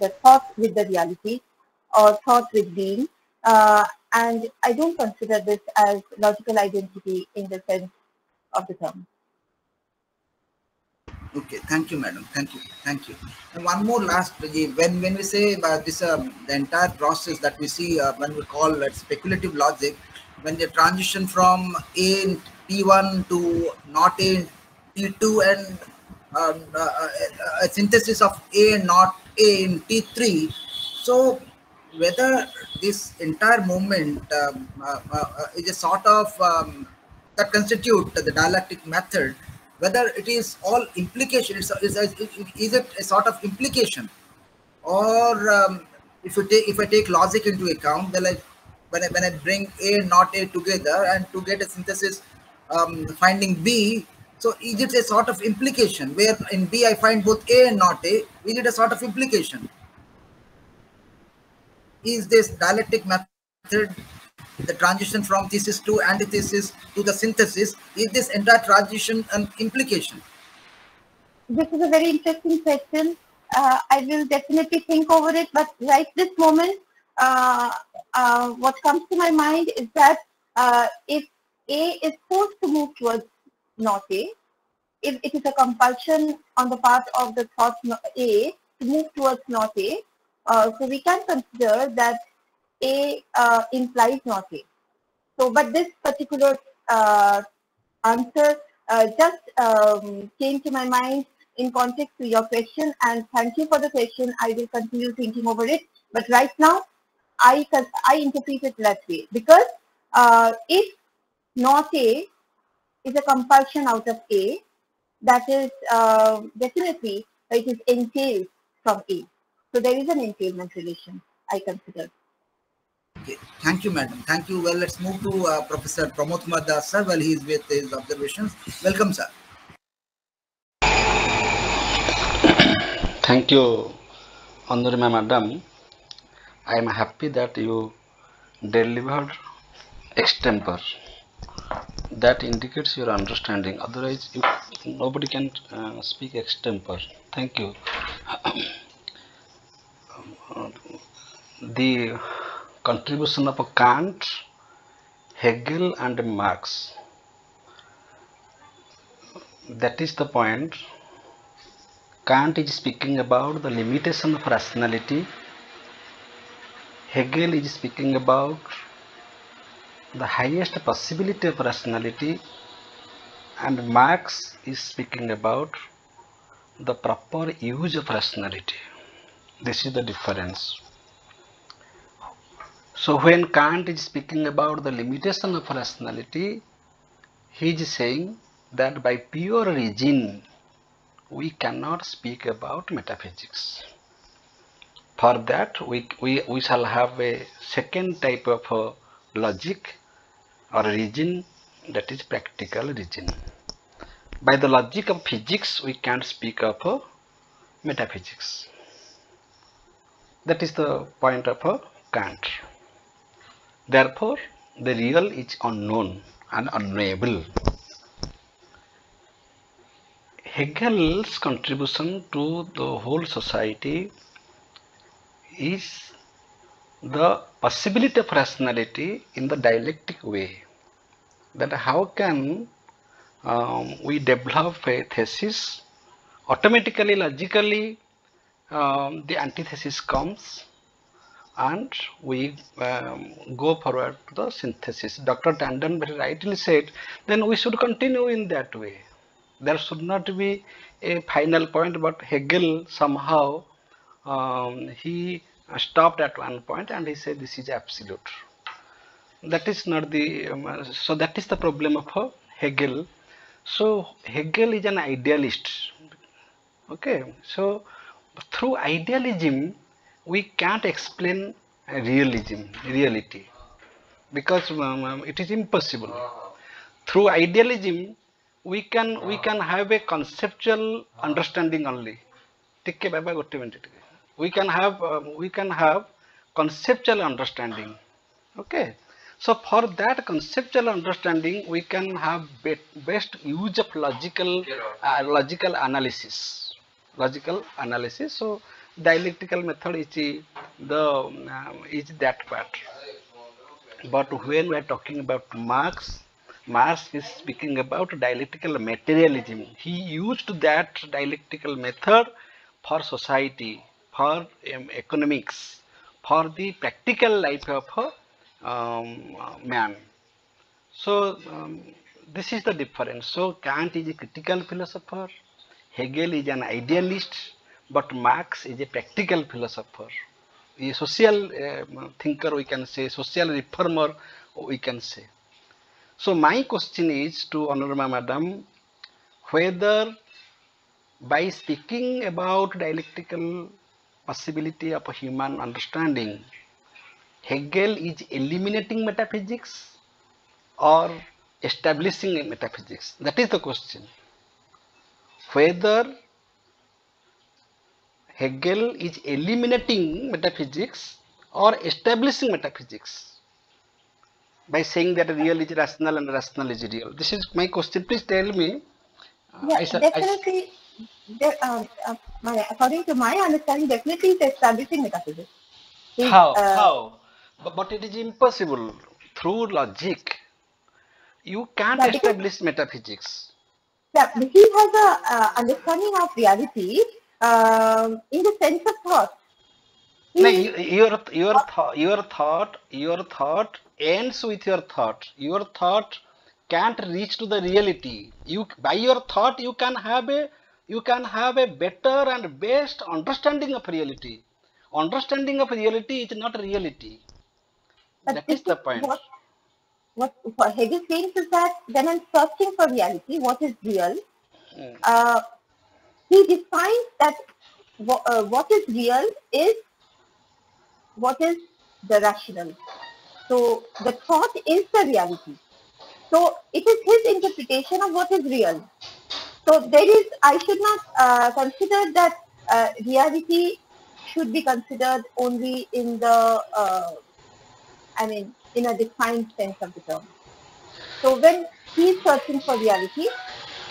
the thought with the reality or thought with being. And I don't consider this as logical identity in the sense of the term. Okay, thank you, madam. Thank you. And one more last, when we say this, the entire process that we see when we call it speculative logic, when the transition from A in T1 to not A in T2 and a synthesis of A and not A in T3. So whether this entire movement is a sort of that constitute the dialectic method, whether it is all implication, is it a sort of implication, or if I take logic into account, then like when I bring A and not A together and to get a synthesis finding B, so is it a sort of implication where in B I find both A and not A? Is it a sort of implication? Is this dialectic method, the transition from thesis to antithesis to the synthesis, is this entire transition an implication? This is a very interesting question. I will definitely think over it, but right this moment, what comes to my mind is that if A is forced to move towards not A, if it is a compulsion on the part of the thought A to move towards not A, so we can consider that A implies not A. So, but this particular answer just came to my mind in context to your question, and thank you for the question. I will continue thinking over it, but right now I interpret it that way, because if not A is a compulsion out of A, that is definitely it is entailed from A. So there is an entailment relation, I consider. Okay, thank you, madam. Thank you. Well, let's move to Professor Pramod Kumar Das, sir, while he is with his observations. Welcome, sir. Thank you, Anureema madam. I am happy that you delivered extempore. That indicates your understanding. Otherwise, nobody can speak extempore. Thank you. The contribution of Kant, Hegel, and Marx. That is the point. Kant is speaking about the limitation of rationality. Hegel is speaking about the highest possibility of rationality, and Marx is speaking about the proper use of rationality. This is the difference. So when Kant is speaking about the limitation of rationality, he is saying that by pure reason we cannot speak about metaphysics. For that we shall have a second type of logic or reason, that is practical reason. By the logic of physics we can't speak of metaphysics. That is the point of Kant. Therefore the real is unknown and unknowable. Hegel's contribution to the whole society is the possibility of rationality in the dialectic way. That how can we develop a thesis, automatically, logically the antithesis comes and we go forward to the synthesis. Dr. Tandon very rightly said, then we should continue in that way. There should not be a final point, but Hegel somehow he stopped at one point and he said this is absolute. That is not the so that is the problem of Hegel. So Hegel is an idealist. Okay, so through idealism we can't explain reality, because it is impossible. Through idealism we can have a conceptual understanding only. Tikke baba gotte minute tikke. We can have conceptual understanding. Okay, so for that conceptual understanding we can have best use of logical analysis. So dialectical method is the is that part. But when we are talking about Marx is speaking about dialectical materialism. He used that dialectical method for society, for economics, for the practical life of a man. So this is the difference. So Kant is a critical philosopher, Hegel is an idealist, but Marx is a practical philosopher, a social thinker, we can say, social reformer, we can say. So my question is to Anureema Madam, whether by speaking about dialectical possibility of a human understanding, Hegel is eliminating metaphysics or establishing metaphysics? That is the question. Whether Hegel is eliminating metaphysics or establishing metaphysics by saying that real is rational and rational is real. This is my question. Please tell me. Yeah, definitely. According to my understanding, definitely it's establishing metaphysics. How? But it is impossible. Through logic, you can't establish metaphysics. Yeah, he has a understanding of reality in the sense of thought. No, your thought ends with your thought. Your thought can't reach to the reality. By your thought you can have a better and best understanding of reality. Understanding of reality is not reality. But that is the point. What Hegel says is that when I'm searching for reality, what is real, he defines that what is real is what is the rational. So the thought is the reality. So it is his interpretation of what is real. So I should not consider that reality should be considered only in in a defined sense of the term. So when he is searching for reality,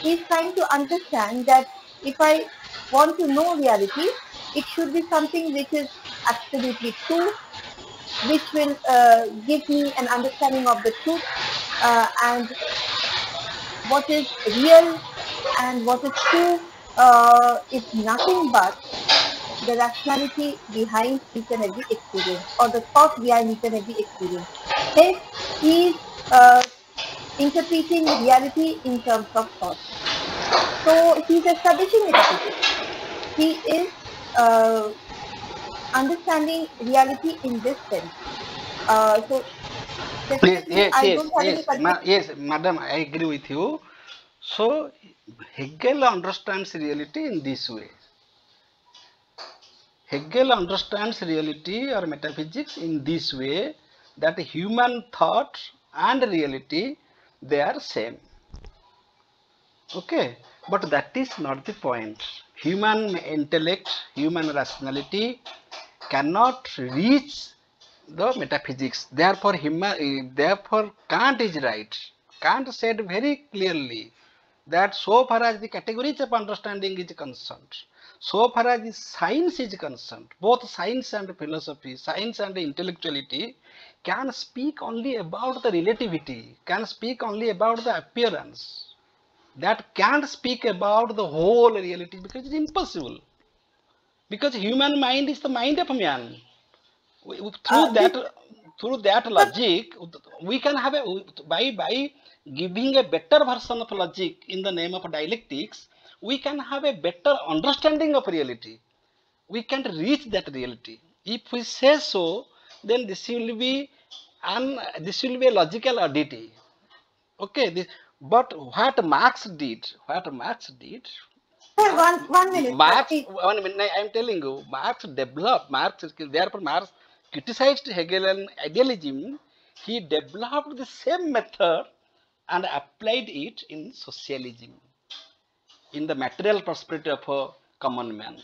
he is trying to understand that if I want to know reality, it should be something which is absolutely true, which will give me an understanding of the truth and what is real and what is true is nothing but the rationality behind each and every experience or the thought behind each and every experience. Hence, he is interpreting reality in terms of thought. So he is establishing metaphysics. He is understanding reality in this sense. So definitely, yes, madam, I agree with you. So Hegel understands reality in this way. Hegel understands reality or metaphysics in this way, that human thought and reality, they are same. Okay, but that is not the point. Human intellect, human rationality cannot reach the metaphysics. Therefore Kant is right. Kant said very clearly that so far as the categories of understanding is concerned, so far as the science is concerned, both science and philosophy, science and intellectuality can speak only about the relativity, can speak only about the appearance. That can't speak about the whole reality because it's impossible. Because human mind is the mind of man. Through that logic, we can have by giving a better version of logic in the name of dialectics, we can have a better understanding of reality. We can't reach that reality. If we say so, then this will be a logical oddity. Okay, but what Marx did, one minute. One minute, I am telling you, therefore Marx criticized Hegelian idealism. He developed the same method and applied it in socialism, in the material perspective of a common man.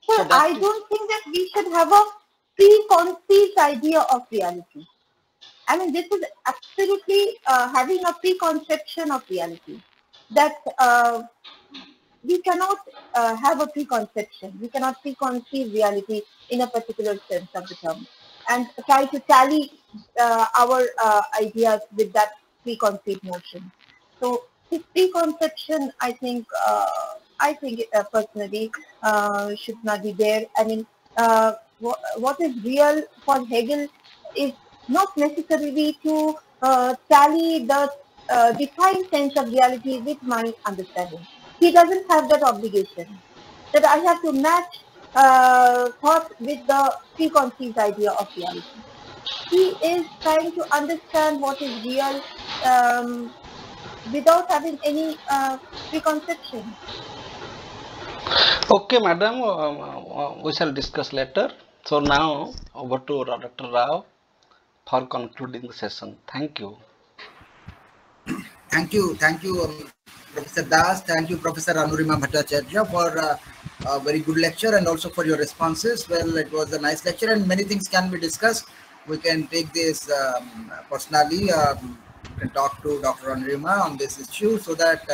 So Sir, that I is, don't think that we should have a preconceived idea of reality. I mean, this is absolutely having a preconception of reality. That we cannot have a preconception. We cannot preconceive reality in a particular sense of the term, and try to tally our ideas with that preconceived notion. So this preconception, I think personally should not be there. I mean, what is real for Hegel is not necessarily to tally the defined sense of reality with my understanding. He doesn't have that obligation, that I have to match thought with the preconceived idea of reality. He is trying to understand what is real without having any preconception. okay, madam, we shall discuss later. So now over to Dr. Rao for concluding the session. Thank you. Thank you, Professor Das. Thank you, Professor Anureema Bhattacharyya, for a very good lecture and also for your responses. Well, it was a nice lecture and many things can be discussed. We can take this personally. We can talk to Dr. Anureema on this issue so that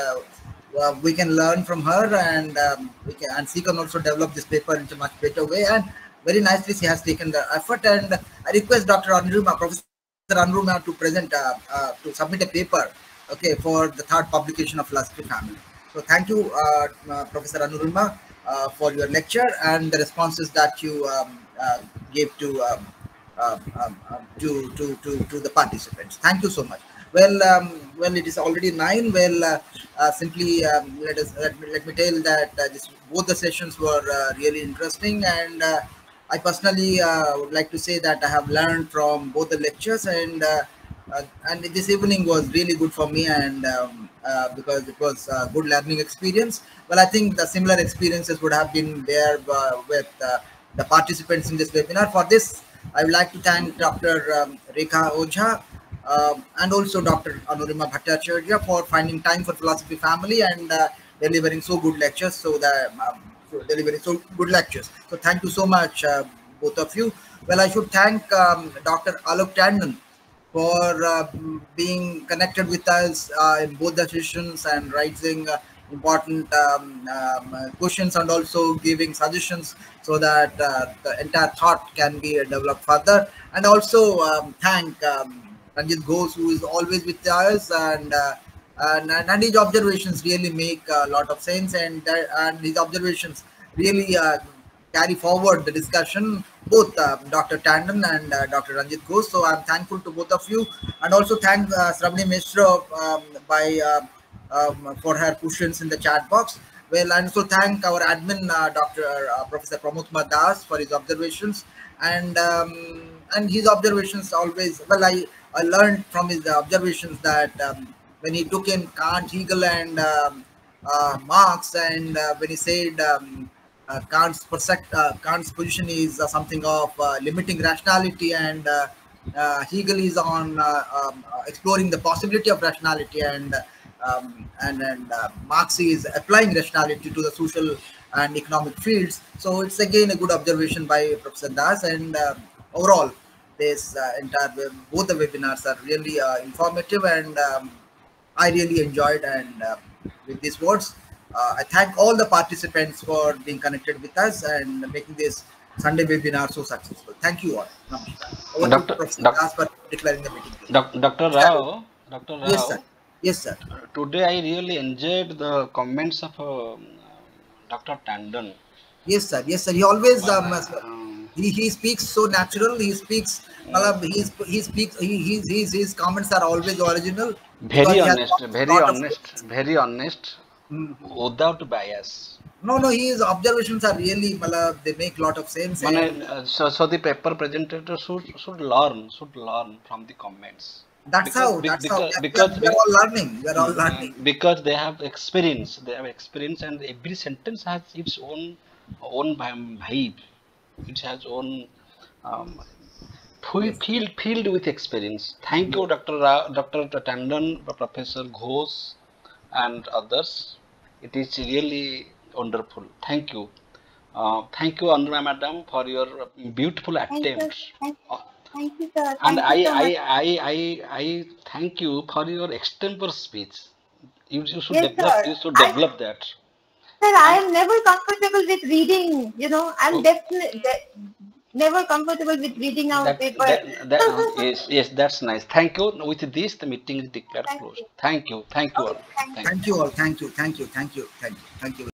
we can learn from her, and she can also develop this paper in a much better way. And very nicely, she has taken the effort. And I request Dr. Anureema, Professor Anureema, to present to submit a paper, okay, for the third publication of Philosophy Family. So thank you, Professor Anureema, for your lecture and the responses that you gave to the participants. Thank you so much. Well, it is already 9. Well, simply let me tell that both the sessions were really interesting, and I personally would like to say that I have learned from both the lectures, and this evening was really good for me, and because it was a good learning experience. Well, I think the similar experiences would have been there with the participants in this webinar. For this, I would like to thank Dr. Rekha Ojha and also Dr. Anureema Bhattacharya for finding time for Philosophy Family and delivering so good lectures. So good lectures. So thank you so much, both of you. Well, I should thank Dr. Alok Tandon for being connected with us in both the sessions and raising important questions and also giving suggestions so that the entire thought can be developed further. And also thank Ranjit Ghosh, who is always with us, and his observations really make a lot of sense, and his observations really carry forward the discussion, both Dr. Tandon and Dr. Ranjit Ghosh. So I'm thankful to both of you, and also thank Sravani Mishra for her questions in the chat box. Well, and also thank our admin, Dr. Professor Pramod Kumar Das, for his observations, and his observations always. Well, I learned from his observations that when he took in Kant, Hegel, and Marx, and when he said Kant's position is something of limiting rationality, and Hegel is on exploring the possibility of rationality, and Marx is applying rationality to the social and economic fields. So it's again a good observation by Professor Das, and overall, this entire both the webinars are really informative, and I really enjoyed. And with these words, I thank all the participants for being connected with us and making this Sunday webinar so successful. Thank you all. Namaskar. Over to Professor Das for declaring the meeting. Dr. Rao, Yes, sir. Yes, sir. Today I really enjoyed the comments of Dr. Tandon. Yes, sir. Yes, sir. He always he speaks so natural. He speaks. His comments are always original. Very honest, without bias. No, his observations are really, they make a lot of sense. So the paper presenter should learn from the comments. That's how. We are all learning. We are all learning. Because they have experience. And every sentence has its own vibe. It has own filled with experience. Thank you, Dr. Tandon, Professor Ghosh, and others. It is really wonderful. Thank you. Thank you, Anureema Madam, for your beautiful Thank you. attempts. Thank you, sir. And Thank you so much. I thank you for your extempore speech. You should Yes, sir. develop that. Sir, I am never comfortable with reading. I'm definitely never comfortable with reading out paper. Yes, that's nice. Thank you. With this, the meeting is declared Thank closed. you. Thank you. Thank you all. Okay, thank you. Thank you all. Thank you. Thank you. Thank you. Thank you. Thank you.